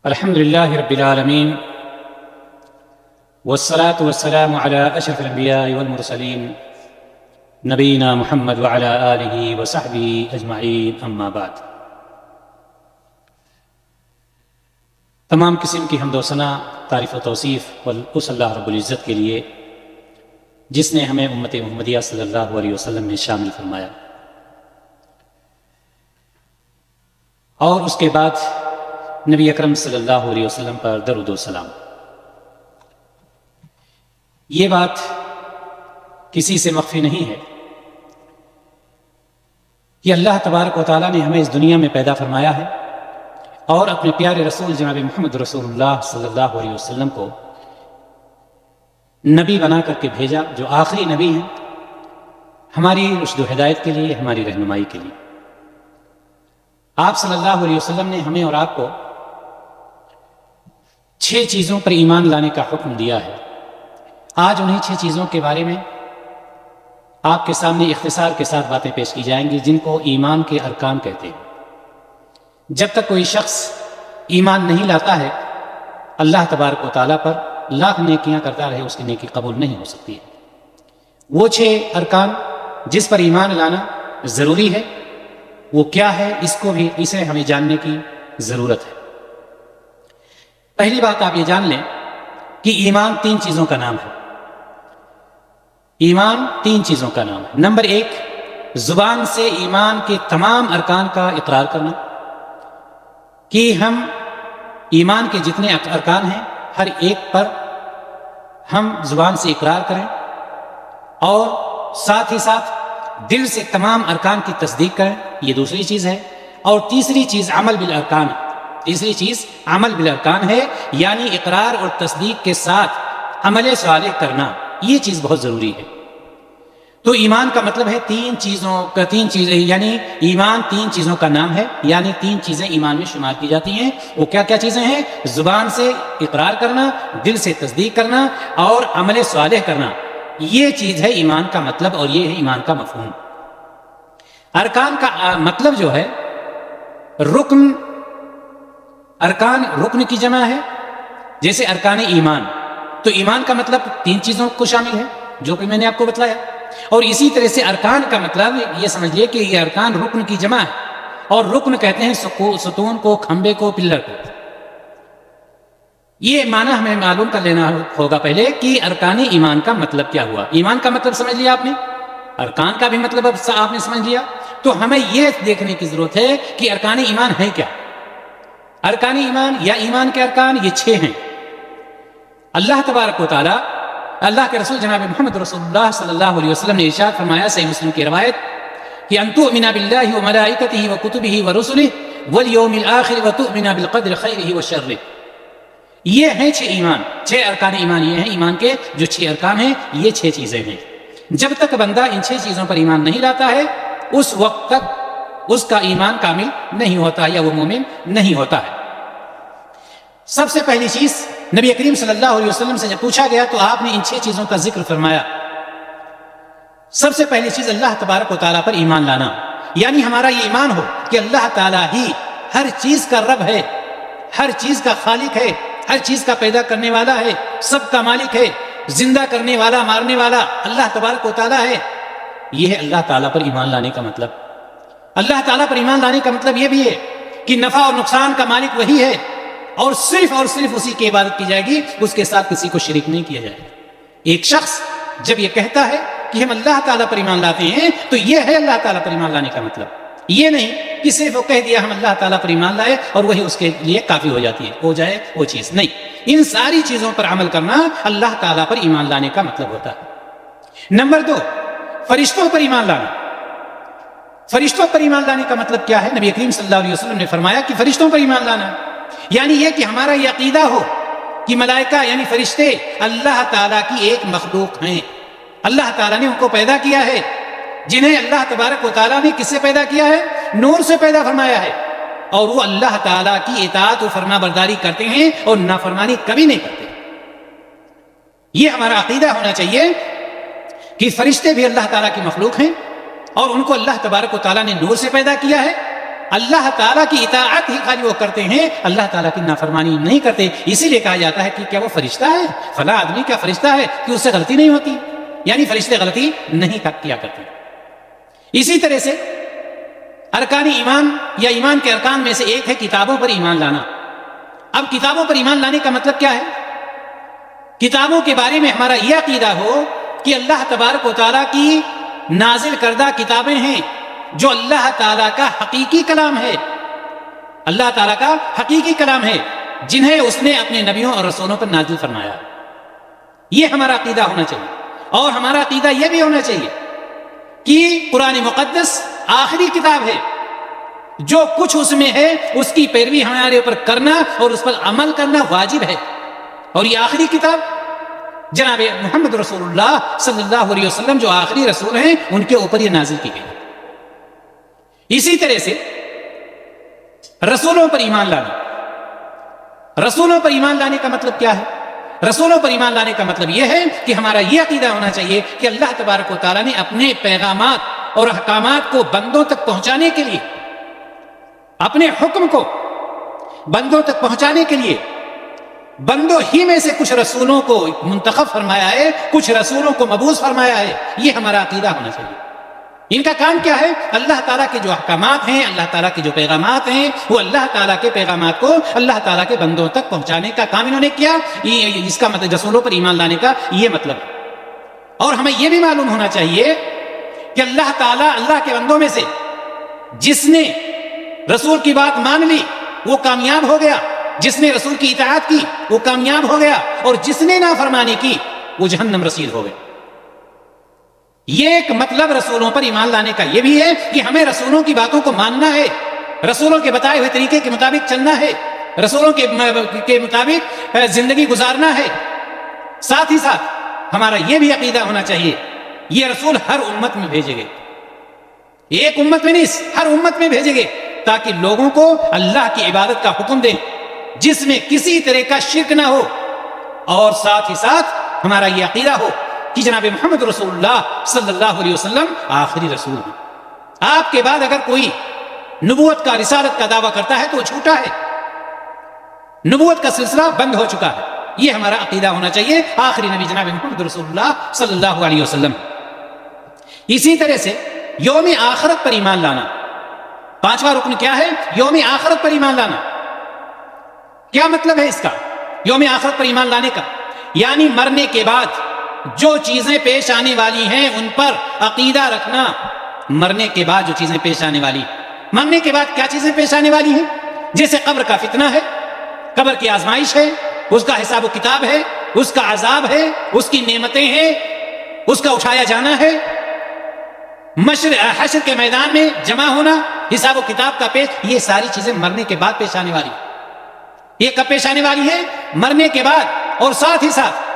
الحمد لله رب العالمين والصلاة والسلام على أشرف الأنبياء والمرسلين نبينا محمد وعلى آله وصحبه أجمعين أما بعد۔ تمام قسم کی حمد و ثنا، تعریف و توصیف اس اللہ رب العزت کے لیے جس نے ہمیں امت محمدیہ صلی اللہ علیہ وسلم میں شامل فرمایا، اور اس کے بعد نبی اکرم صلی اللہ علیہ وسلم پر درود و سلام۔ یہ بات کسی سے مخفی نہیں ہے کہ اللہ تبارک و تعالیٰ نے ہمیں اس دنیا میں پیدا فرمایا ہے اور اپنے پیارے رسول جناب محمد رسول اللہ صلی اللہ علیہ وسلم کو نبی بنا کر کے بھیجا، جو آخری نبی ہیں ہماری رشد و ہدایت کے لیے، ہماری رہنمائی کے لیے۔ آپ صلی اللہ علیہ وسلم نے ہمیں اور آپ کو 6 چیزوں پر ایمان لانے کا حکم دیا ہے۔ آج انہیں 6 چیزوں کے بارے میں آپ کے سامنے اختصار کے ساتھ باتیں پیش کی جائیں گی، جن کو ایمان کے ارکان کہتے ہیں۔ جب تک کوئی شخص ایمان نہیں لاتا ہے، اللہ تبارک و تعالیٰ پر لاکھ نیکیاں کرتا رہے، اس کی نیکی قبول نہیں ہو سکتی ہے۔ وہ 6 ارکان جس پر ایمان لانا ضروری ہے، وہ کیا ہے، اسے ہمیں جاننے کی ضرورت ہے۔ پہلی بات آپ یہ جان لیں کہ ایمان 3 چیزوں کا نام ہے۔ ایمان 3 چیزوں کا نام ہے۔ نمبر 1، زبان سے ایمان کے تمام ارکان کا اقرار کرنا، کہ ہم ایمان کے جتنے ارکان ہیں ہر ایک پر ہم زبان سے اقرار کریں، اور ساتھ ہی ساتھ دل سے تمام ارکان کی تصدیق کریں، یہ دوسری چیز ہے۔ اور تیسری چیز عمل بالارکان ہے۔ تیسری چیز عمل بالارکان ہے، یعنی اقرار اور تصدیق کے ساتھ عمل صالح کرنا، یہ چیز بہت ضروری ہے۔ تو ایمان کا مطلب ہے 3 چیزیں، یعنی ایمان 3 چیزوں کا نام ہے، یعنی 3 چیزیں ایمان میں شمار کی جاتی ہیں۔ وہ کیا کیا چیزیں ہیں؟ زبان سے اقرار کرنا، دل سے تصدیق کرنا، اور عمل صالح کرنا۔ یہ چیز ہے ایمان کا مطلب، اور یہ ہے ایمان کا مفہوم۔ ارکان کا مطلب جو ہے ارکان رکن کی جمع ہے، جیسے ارکان ایمان۔ تو ایمان کا مطلب 3 چیزوں کو شامل ہے، جو کہ میں نے آپ کو بتلایا۔ اور اسی طرح سے ارکان کا مطلب یہ سمجھ لیے کہ یہ ارکان رکن کی جمع ہے، اور رکن کہتے ہیں ستون کو، کھمبے کو، پلر کو۔ یہ معنی ہمیں معلوم کر لینا ہوگا پہلے کہ ارکان ایمان کا مطلب کیا ہوا۔ ایمان کا مطلب سمجھ لیا آپ نے، ارکان کا بھی مطلب اب آپ نے سمجھ لیا۔ تو ہمیں یہ دیکھنے کی ضرورت ہے کہ ارکان ایمان ہے کیا۔ ارکان ایمان یا ایمان کے ارکان یہ 6 ہیں۔ اللہ تبارک و تعالی، اللہ کے رسول جناب محمد رسول اللہ صلی اللہ علیہ وسلم نے ارشاد فرمایا، صحیح مسلم کی روایت، کہ ان تؤمن باللہ وملائکتہ وکتبہ ورسلہ والیوم الآخر وتؤمن بالقدر خیرہ وشرہ۔ یہ ہیں 6 ایمان، 6 ارکان ایمان یہ ہیں۔ ایمان کے جو 6 ارکان ہیں، یہ 6 چیزیں ہیں۔ جب تک بندہ ان 6 چیزوں پر ایمان نہیں لاتا ہے، اس وقت تک اس کا ایمان کامل نہیں ہوتا، یا وہ مومن نہیں ہوتا ہے۔ سب سے پہلی چیز نبی کریم صلی اللہ علیہ وسلم سے جب پوچھا گیا تو آپ نے ان 6 چیزوں کا ذکر فرمایا۔ سب سے پہلی چیز اللہ تبارک و تعالیٰ پر ایمان لانا، یعنی ہمارا یہ ایمان ہو کہ اللہ تعالیٰ ہی ہر چیز کا رب ہے، ہر چیز کا خالق ہے، ہر چیز کا پیدا کرنے والا ہے، سب کا مالک ہے، زندہ کرنے والا، مارنے والا اللہ تبارک و تعالیٰ ہے۔ یہ ہے اللہ تعالیٰ پر ایمان لانے کا مطلب۔ اللہ تعالیٰ پر ایمان لانے کا مطلب یہ بھی ہے کہ نفع اور نقصان کا مالک وہی ہے، اور صرف اسی کی عبادت کی جائے گی، اس کے ساتھ کسی کو شریک نہیں کیا جائے گا۔ ایک شخص جب یہ کہتا ہے کہ ہم اللہ تعالیٰ پر ایمان لاتے ہیں، تو یہ ہے اللہ تعالیٰ پر ایمان لانے کا مطلب۔ یہ نہیں کہ صرف وہ کہہ دیا ہم اللہ تعالیٰ پر ایمان لائے اور وہی اس کے لیے کافی ہو جاتی ہے، ہو جائے وہ چیز نہیں۔ ان ساری چیزوں پر عمل کرنا اللہ تعالیٰ پر ایمان لانے کا مطلب ہوتا ہے۔ نمبر 2، فرشتوں پر ایمان لانا۔ فرشتوں پر ایمان لانے کا مطلب کیا ہے؟ نبی کریم صلی اللہ علیہ وسلم نے فرمایا کہ فرشتوں پر ایمان لانا ہے، یعنی یہ کہ ہمارا یہ عقیدہ ہو کہ ملائکہ یعنی فرشتے اللہ تعالیٰ کی ایک مخلوق ہیں۔ اللہ تعالیٰ نے ان کو پیدا کیا ہے، جنہیں اللہ تبارک و تعالیٰ نے کس سے پیدا کیا ہے؟ نور سے پیدا فرمایا ہے، اور وہ اللہ تعالیٰ کی اطاعت و فرما برداری کرتے ہیں اور نافرمانی کبھی نہیں کرتے۔ یہ ہمارا عقیدہ ہونا چاہیے کہ فرشتے بھی اللہ تعالیٰ کی مخلوق ہیں، اور ان کو اللہ تبارک و تعالیٰ نے نور سے پیدا کیا ہے، اللہ تعالیٰ کی اطاعت ہی خالی وہ کرتے ہیں، اللہ تعالیٰ کی نافرمانی نہیں کرتے. اسی لیے کہا جاتا ہے کہ کیا وہ فرشتہ ہے؟ فلاں آدمی کیا فرشتہ ہے کہ اس سے غلطی نہیں ہوتی؟ یعنی فرشتے غلطی نہیں کیا کرتے. اسی طرح سے ارکان ایمان یا ایمان کے ارکان میں سے ایک ہے کتابوں پر ایمان لانا. اب کتابوں پر ایمان لانے کا مطلب کیا ہے؟ کتابوں کے بارے میں ہمارا یہ عقیدہ ہو کہ اللہ تبارک و تعالیٰ کی نازل کردہ کتابیں ہیں جو اللہ تعالیٰ کا حقیقی کلام ہے، اللہ تعالیٰ کا حقیقی کلام ہے، جنہیں اس نے اپنے نبیوں اور رسولوں پر نازل فرمایا. یہ ہمارا عقیدہ ہونا چاہیے. اور ہمارا عقیدہ یہ بھی ہونا چاہیے کہ قرآن مقدس آخری کتاب ہے، جو کچھ اس میں ہے اس کی پیروی ہمارے اوپر کرنا اور اس پر عمل کرنا واجب ہے. اور یہ آخری کتاب جناب محمد رسول اللہ صلی اللہ علیہ وسلم جو آخری رسول ہیں ان کے اوپر یہ نازل کی گئی. اسی طرح سے رسولوں پر ایمان لانا. رسولوں پر ایمان لانے کا مطلب کیا ہے؟ رسولوں پر ایمان لانے کا مطلب یہ ہے کہ ہمارا یہ عقیدہ ہونا چاہیے کہ اللہ تبارک و تعالیٰ نے اپنے پیغامات اور احکامات کو بندوں تک پہنچانے کے لیے، اپنے حکم کو بندوں تک پہنچانے کے لیے بندوں ہی میں سے کچھ رسولوں کو منتخب فرمایا ہے، کچھ رسولوں کو مبعوث فرمایا ہے. یہ ہمارا عقیدہ ہونا چاہیے. ان کا کام کیا ہے؟ اللہ تعالیٰ کے جو احکامات ہیں، اللہ تعالیٰ کے جو پیغامات ہیں، وہ اللہ تعالیٰ کے پیغامات کو اللہ تعالیٰ کے بندوں تک پہنچانے کا کام انہوں نے کیا. اس کا مطلب رسولوں پر ایمان لانے کا یہ مطلب ہے. اور ہمیں یہ بھی معلوم ہونا چاہیے کہ اللہ تعالیٰ اللہ کے بندوں میں سے جس نے رسول کی بات مان لی وہ کامیاب ہو گیا، جس نے رسول کی اطاعت کی وہ کامیاب ہو گیا، اور جس نے نافرمانی کی وہ جہنم رسید ہو گیا. یہ ایک مطلب رسولوں پر ایمان لانے کا یہ بھی ہے کہ ہمیں رسولوں کی باتوں کو ماننا ہے، رسولوں کے بتائے ہوئے طریقے کے مطابق چلنا ہے، رسولوں کے مطابق زندگی گزارنا ہے. ساتھ ہی ساتھ ہمارا یہ بھی عقیدہ ہونا چاہیے یہ رسول ہر امت میں بھیجے گئے، ایک امت میں نہیں، ہر امت میں بھیجے گئے تاکہ لوگوں کو اللہ کی عبادت کا حکم دیں جس میں کسی طرح کا شرک نہ ہو. اور ساتھ ہی ساتھ ہمارا یہ عقیدہ ہو کہ جناب محمد رسول اللہ صلی اللہ علیہ وسلم آخری رسول ہیں. آپ کے بعد اگر کوئی نبوت کا رسالت کا دعویٰ کرتا ہے تو وہ جھوٹا ہے، نبوت کا سلسلہ بند ہو چکا ہے. یہ ہمارا عقیدہ ہونا چاہیے. آخری نبی جناب محمد رسول اللہ صلی اللہ علیہ وسلم. اسی طرح سے یوم آخرت پر ایمان لانا. پانچواں رکن کیا ہے؟ یوم آخرت پر ایمان لانا. کیا مطلب ہے اس کا یوم آخرت پر ایمان لانے کا؟ یعنی مرنے کے بعد جو چیزیں پیش آنے والی ہیں ان پر عقیدہ رکھنا. مرنے کے بعد جو چیزیں پیش آنے والی، مرنے کے بعد کیا چیزیں پیش آنے والی ہیں؟ جیسے قبر کا فتنہ ہے، قبر کی آزمائش ہے، اس کا حساب و کتاب ہے، اس کا عذاب ہے، اس کی نعمتیں ہیں، اس کا اٹھایا جانا ہے، حشر کے میدان میں جمع ہونا، حساب و کتاب کا پیش. یہ ساری چیزیں مرنے کے بعد پیش آنے والی. یہ کب پیش آنے والی ہے؟ مرنے کے بعد. اور ساتھ ہی ساتھ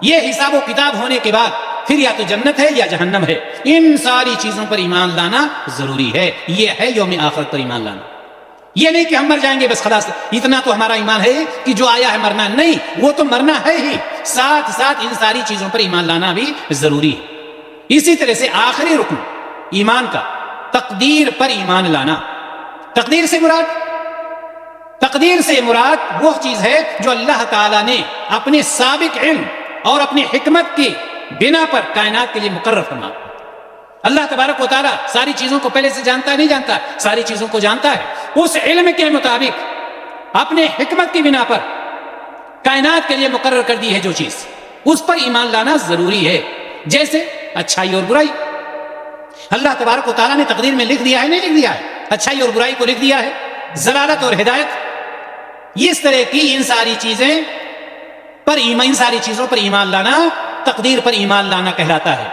یہ حساب و کتاب ہونے کے بعد پھر یا تو جنت ہے یا جہنم ہے. ان ساری چیزوں پر ایمان لانا ضروری ہے. یہ ہے یوم آخرت پر ایمان لانا. یہ نہیں کہ ہم مر جائیں گے بس خلاص اتنا تو ہمارا ایمان ہے کہ جو آیا ہے مرنا نہیں، وہ تو مرنا ہے ہی، ساتھ ساتھ ان ساری چیزوں پر ایمان لانا بھی ضروری ہے. اسی طرح سے آخری رکن ایمان کا تقدیر پر ایمان لانا. تقدیر سے مراد وہ چیز ہے جو اللہ تعالیٰ نے اپنے سابق علم اور اپنی حکمت کی بنا پر کائنات کے لیے مقرر فرما. اللہ تبارک و تعالیٰ ساری چیزوں کو پہلے سے جانتا نہیں جانتا، ساری چیزوں کو جانتا ہے. اس علم کے مطابق اپنے حکمت کی بنا پر کائنات کے لیے مقرر کر دی ہے جو چیز، اس پر ایمان لانا ضروری ہے. جیسے اچھائی اور برائی، اللہ تبارک و تعالیٰ نے تقدیر میں لکھ دیا ہے، نہیں لکھ دیا ہے، اچھائی اور برائی کو لکھ دیا ہے، ضلالت اور ہدایت. اس طرح کی ان ساری چیزوں پر ایمان لانا تقدیر پر ایمان لانا کہلاتا ہے.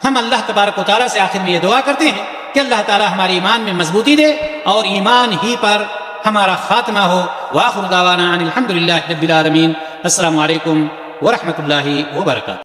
ہم اللہ تبارک و تعالیٰ سے آخر میں یہ دعا کرتے ہیں کہ اللہ تعالیٰ ہمارے ایمان میں مضبوطی دے اور ایمان ہی پر ہمارا خاتمہ ہو. وآخر دعوانا ان الحمد للہ رب العالمین. السلام علیکم ورحمۃ اللہ وبرکاتہ.